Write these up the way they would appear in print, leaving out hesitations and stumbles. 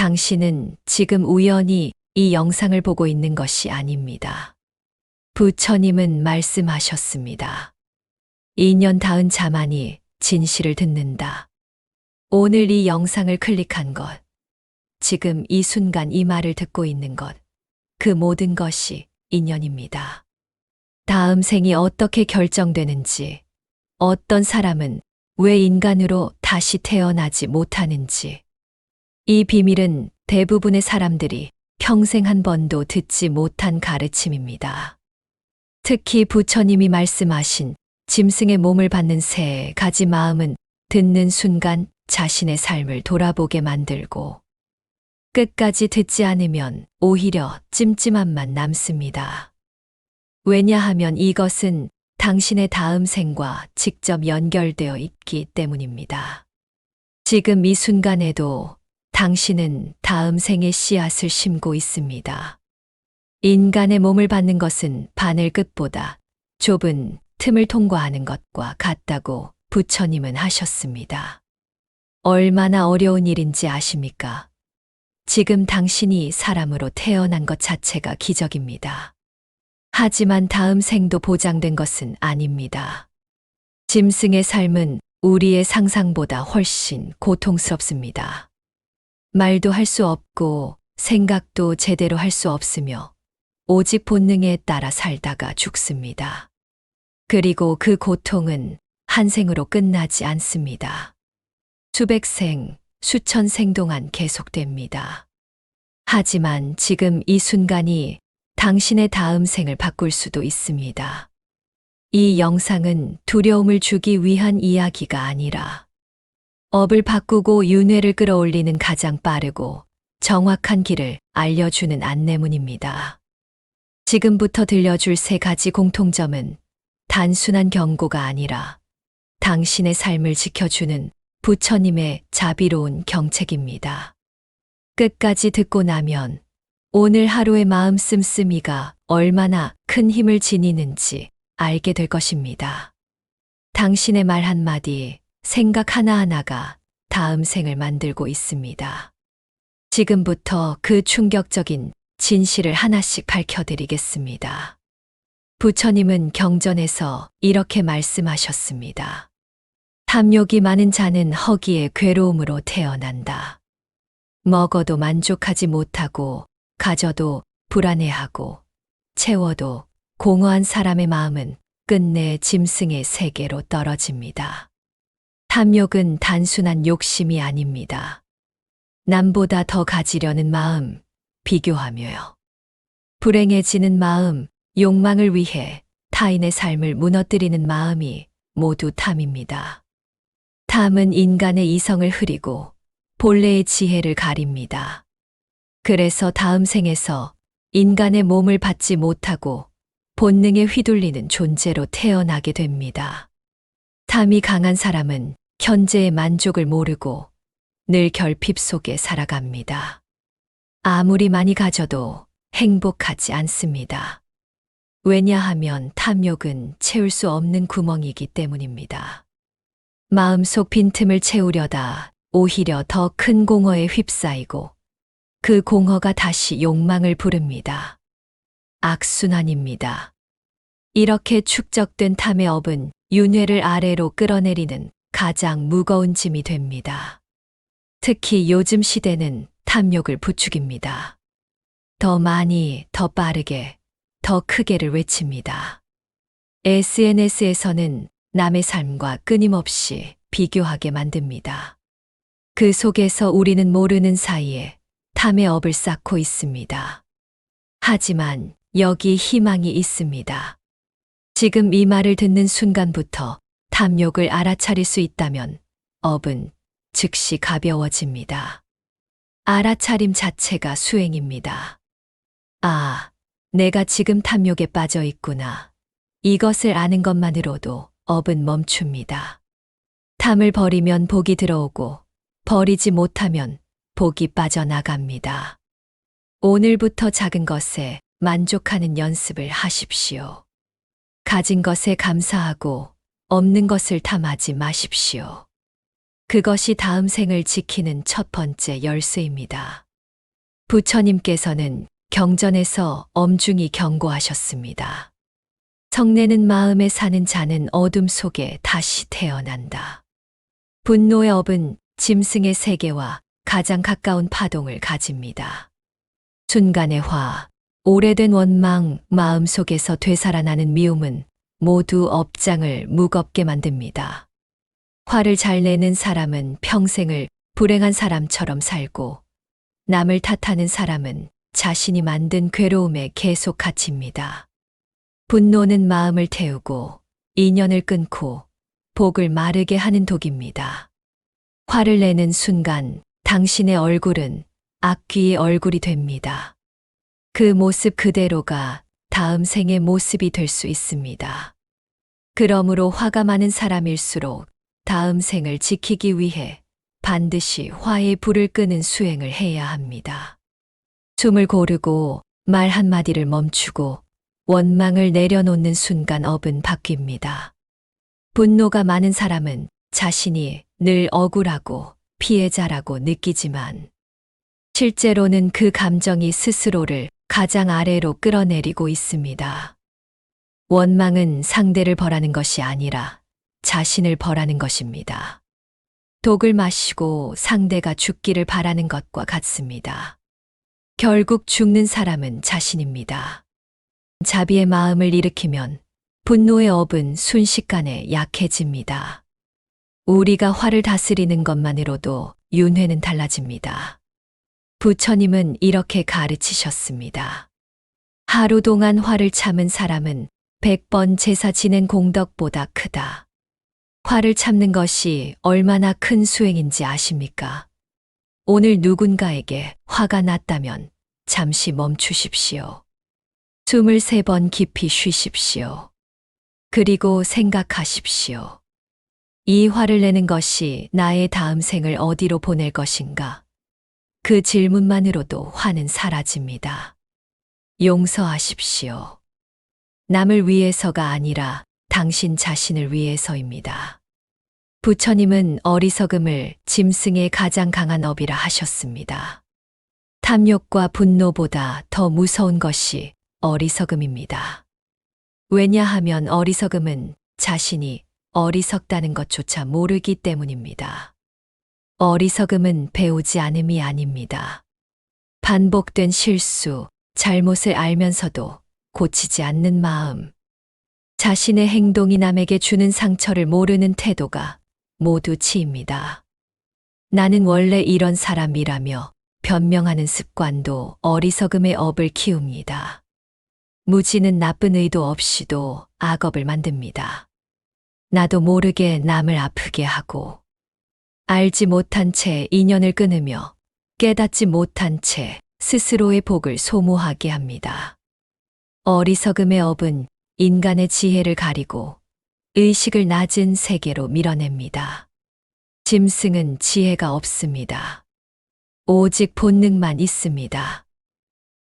당신은 지금 우연히 이 영상을 보고 있는 것이 아닙니다. 부처님은 말씀하셨습니다. 2년 닿은 자만이 진실을 듣는다. 오늘 이 영상을 클릭한 것, 지금 이 순간 이 말을 듣고 있는 것, 그 모든 것이 인연입니다. 다음 생이 어떻게 결정되는지, 어떤 사람은 왜 인간으로 다시 태어나지 못하는지, 이 비밀은 대부분의 사람들이 평생 한 번도 듣지 못한 가르침입니다. 특히 부처님이 말씀하신 짐승의 몸을 받는 세 가지 마음은 듣는 순간 자신의 삶을 돌아보게 만들고 끝까지 듣지 않으면 오히려 찜찜함만 남습니다. 왜냐하면 이것은 당신의 다음 생과 직접 연결되어 있기 때문입니다. 지금 이 순간에도 당신은 다음 생의 씨앗을 심고 있습니다. 인간의 몸을 받는 것은 바늘 끝보다 좁은 틈을 통과하는 것과 같다고 부처님은 하셨습니다. 얼마나 어려운 일인지 아십니까? 지금 당신이 사람으로 태어난 것 자체가 기적입니다. 하지만 다음 생도 보장된 것은 아닙니다. 짐승의 삶은 우리의 상상보다 훨씬 고통스럽습니다. 말도 할 수 없고 생각도 제대로 할 수 없으며 오직 본능에 따라 살다가 죽습니다. 그리고 그 고통은 한 생으로 끝나지 않습니다. 수백 생, 수천 생 동안 계속됩니다. 하지만 지금 이 순간이 당신의 다음 생을 바꿀 수도 있습니다. 이 영상은 두려움을 주기 위한 이야기가 아니라 업을 바꾸고 윤회를 끌어올리는 가장 빠르고 정확한 길을 알려주는 안내문입니다. 지금부터 들려줄 세 가지 공통점은 단순한 경고가 아니라 당신의 삶을 지켜주는 부처님의 자비로운 경책입니다. 끝까지 듣고 나면 오늘 하루의 마음 씀씀이가 얼마나 큰 힘을 지니는지 알게 될 것입니다. 당신의 말 한마디, 생각 하나하나가 다음 생을 만들고 있습니다. 지금부터 그 충격적인 진실을 하나씩 밝혀드리겠습니다. 부처님은 경전에서 이렇게 말씀하셨습니다. 탐욕이 많은 자는 허기의 괴로움으로 태어난다. 먹어도 만족하지 못하고 가져도 불안해하고 채워도 공허한 사람의 마음은 끝내 짐승의 세계로 떨어집니다. 탐욕은 단순한 욕심이 아닙니다. 남보다 더 가지려는 마음, 비교하며요. 불행해지는 마음, 욕망을 위해 타인의 삶을 무너뜨리는 마음이 모두 탐입니다. 탐은 인간의 이성을 흐리고 본래의 지혜를 가립니다. 그래서 다음 생에서 인간의 몸을 받지 못하고 본능에 휘둘리는 존재로 태어나게 됩니다. 탐이 강한 사람은 현재의 만족을 모르고 늘 결핍 속에 살아갑니다. 아무리 많이 가져도 행복하지 않습니다. 왜냐하면 탐욕은 채울 수 없는 구멍이기 때문입니다. 마음속 빈틈을 채우려다 오히려 더 큰 공허에 휩싸이고 그 공허가 다시 욕망을 부릅니다. 악순환입니다. 이렇게 축적된 탐의 업은 윤회를 아래로 끌어내리는 가장 무거운 짐이 됩니다. 특히 요즘 시대는 탐욕을 부추깁니다. 더 많이, 더 빠르게, 더 크게를 외칩니다. SNS에서는 남의 삶과 끊임없이 비교하게 만듭니다. 그 속에서 우리는 모르는 사이에 탐의 업을 쌓고 있습니다. 하지만 여기 희망이 있습니다. 지금 이 말을 듣는 순간부터 탐욕을 알아차릴 수 있다면 업은 즉시 가벼워집니다. 알아차림 자체가 수행입니다. 아, 내가 지금 탐욕에 빠져 있구나. 이것을 아는 것만으로도 업은 멈춥니다. 탐을 버리면 복이 들어오고 버리지 못하면 복이 빠져나갑니다. 오늘부터 작은 것에 만족하는 연습을 하십시오. 가진 것에 감사하고 없는 것을 탐하지 마십시오. 그것이 다음 생을 지키는 첫 번째 열쇠입니다. 부처님께서는 경전에서 엄중히 경고하셨습니다. 성내는 마음에 사는 자는 어둠 속에 다시 태어난다. 분노의 업은 짐승의 세계와 가장 가까운 파동을 가집니다. 순간의 화, 오래된 원망, 마음 속에서 되살아나는 미움은 모두 업장을 무겁게 만듭니다. 화를 잘 내는 사람은 평생을 불행한 사람처럼 살고, 남을 탓하는 사람은 자신이 만든 괴로움에 계속 갇힙니다. 분노는 마음을 태우고 인연을 끊고 복을 마르게 하는 독입니다. 화를 내는 순간 당신의 얼굴은 악귀의 얼굴이 됩니다. 그 모습 그대로가 다음 생의 모습이 될 수 있습니다. 그러므로 화가 많은 사람일수록 다음 생을 지키기 위해 반드시 화의 불을 끄는 수행을 해야 합니다. 숨을 고르고 말 한마디를 멈추고 원망을 내려놓는 순간 업은 바뀝니다. 분노가 많은 사람은 자신이 늘 억울하고 피해자라고 느끼지만 실제로는 그 감정이 스스로를 가장 아래로 끌어내리고 있습니다. 원망은 상대를 벌하는 것이 아니라 자신을 벌하는 것입니다. 독을 마시고 상대가 죽기를 바라는 것과 같습니다. 결국 죽는 사람은 자신입니다. 자비의 마음을 일으키면 분노의 업은 순식간에 약해집니다. 우리가 화를 다스리는 것만으로도 윤회는 달라집니다. 부처님은 이렇게 가르치셨습니다. 하루 동안 화를 참은 사람은 100번 제사 지낸 공덕보다 크다. 화를 참는 것이 얼마나 큰 수행인지 아십니까? 오늘 누군가에게 화가 났다면 잠시 멈추십시오. 23번 깊이 쉬십시오. 그리고 생각하십시오. 이 화를 내는 것이 나의 다음 생을 어디로 보낼 것인가? 그 질문만으로도 화는 사라집니다. 용서하십시오. 남을 위해서가 아니라 당신 자신을 위해서입니다. 부처님은 어리석음을 짐승의 가장 강한 업이라 하셨습니다. 탐욕과 분노보다 더 무서운 것이 어리석음입니다. 왜냐하면 어리석음은 자신이 어리석다는 것조차 모르기 때문입니다. 어리석음은 배우지 않음이 아닙니다. 반복된 실수, 잘못을 알면서도 고치지 않는 마음, 자신의 행동이 남에게 주는 상처를 모르는 태도가 모두 치입니다. 나는 원래 이런 사람이라며 변명하는 습관도 어리석음의 업을 키웁니다. 무지는 나쁜 의도 없이도 악업을 만듭니다. 나도 모르게 남을 아프게 하고 알지 못한 채 인연을 끊으며 깨닫지 못한 채 스스로의 복을 소모하게 합니다. 어리석음의 업은 인간의 지혜를 가리고 의식을 낮은 세계로 밀어냅니다. 짐승은 지혜가 없습니다. 오직 본능만 있습니다.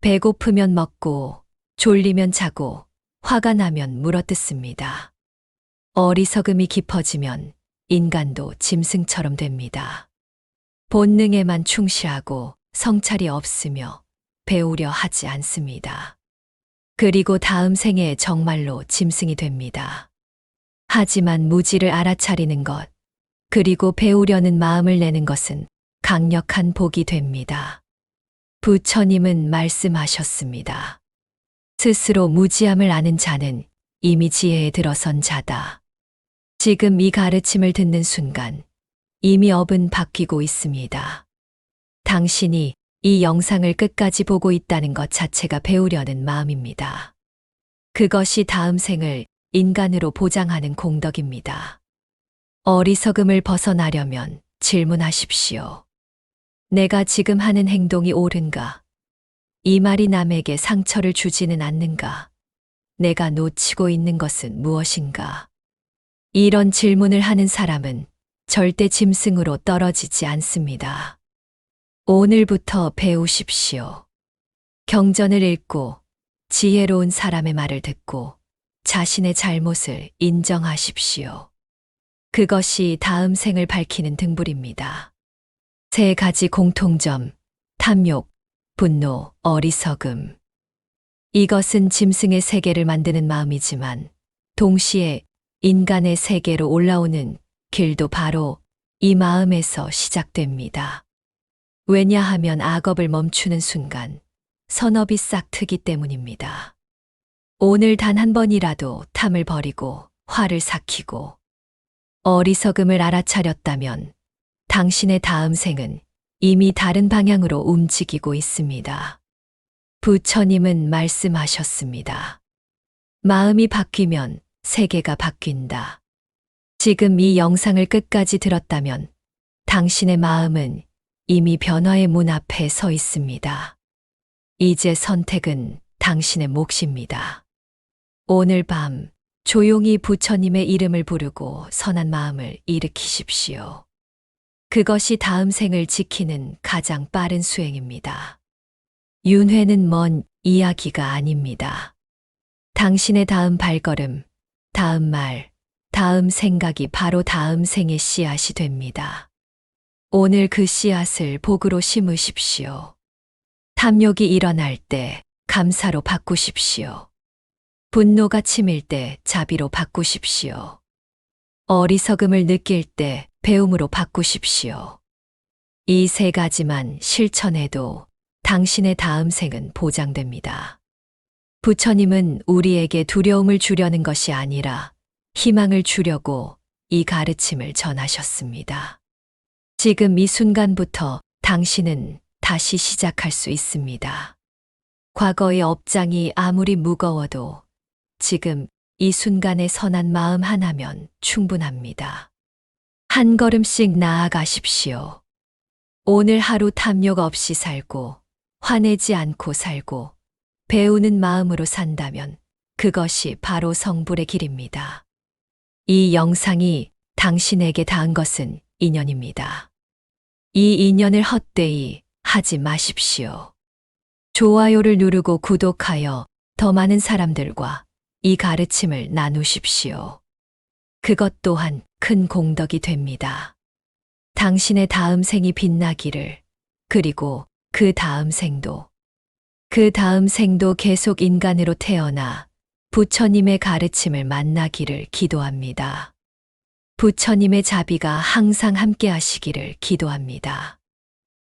배고프면 먹고 졸리면 자고 화가 나면 물어뜯습니다. 어리석음이 깊어지면 인간도 짐승처럼 됩니다. 본능에만 충실하고 성찰이 없으며 배우려 하지 않습니다. 그리고 다음 생에 정말로 짐승이 됩니다. 하지만 무지를 알아차리는 것, 그리고 배우려는 마음을 내는 것은 강력한 복이 됩니다. 부처님은 말씀하셨습니다. 스스로 무지함을 아는 자는 이미 지혜에 들어선 자다. 지금 이 가르침을 듣는 순간 이미 업은 바뀌고 있습니다. 당신이 이 영상을 끝까지 보고 있다는 것 자체가 배우려는 마음입니다. 그것이 다음 생을 인간으로 보장하는 공덕입니다. 어리석음을 벗어나려면 질문하십시오. 내가 지금 하는 행동이 옳은가? 이 말이 남에게 상처를 주지는 않는가? 내가 놓치고 있는 것은 무엇인가? 이런 질문을 하는 사람은 절대 짐승으로 떨어지지 않습니다. 오늘부터 배우십시오. 경전을 읽고 지혜로운 사람의 말을 듣고 자신의 잘못을 인정하십시오. 그것이 다음 생을 밝히는 등불입니다. 세 가지 공통점, 탐욕, 분노, 어리석음. 이것은 짐승의 세계를 만드는 마음이지만 동시에 인간의 세계로 올라오는 길도 바로 이 마음에서 시작됩니다. 왜냐하면 악업을 멈추는 순간 선업이 싹 트기 때문입니다. 오늘 단 한 번이라도 탐을 버리고 화를 삭히고 어리석음을 알아차렸다면 당신의 다음 생은 이미 다른 방향으로 움직이고 있습니다. 부처님은 말씀하셨습니다. 마음이 바뀌면 세계가 바뀐다. 지금 이 영상을 끝까지 들었다면 당신의 마음은 이미 변화의 문 앞에 서 있습니다. 이제 선택은 당신의 몫입니다. 오늘 밤 조용히 부처님의 이름을 부르고 선한 마음을 일으키십시오. 그것이 다음 생을 지키는 가장 빠른 수행입니다. 윤회는 먼 이야기가 아닙니다. 당신의 다음 발걸음, 다음 말, 다음 생각이 바로 다음 생의 씨앗이 됩니다. 오늘 그 씨앗을 복으로 심으십시오. 탐욕이 일어날 때 감사로 바꾸십시오. 분노가 치밀 때 자비로 바꾸십시오. 어리석음을 느낄 때 배움으로 바꾸십시오. 이 세 가지만 실천해도 당신의 다음 생은 보장됩니다. 부처님은 우리에게 두려움을 주려는 것이 아니라 희망을 주려고 이 가르침을 전하셨습니다. 지금 이 순간부터 당신은 다시 시작할 수 있습니다. 과거의 업장이 아무리 무거워도 지금 이 순간의 선한 마음 하나면 충분합니다. 한 걸음씩 나아가십시오. 오늘 하루 탐욕 없이 살고 화내지 않고 살고 배우는 마음으로 산다면 그것이 바로 성불의 길입니다. 이 영상이 당신에게 닿은 것은 인연입니다. 이 인연을 헛되이 하지 마십시오. 좋아요를 누르고 구독하여 더 많은 사람들과 이 가르침을 나누십시오. 그것 또한 큰 공덕이 됩니다. 당신의 다음 생이 빛나기를, 그리고 그 다음 생도 계속 인간으로 태어나 부처님의 가르침을 만나기를 기도합니다. 부처님의 자비가 항상 함께 하시기를 기도합니다.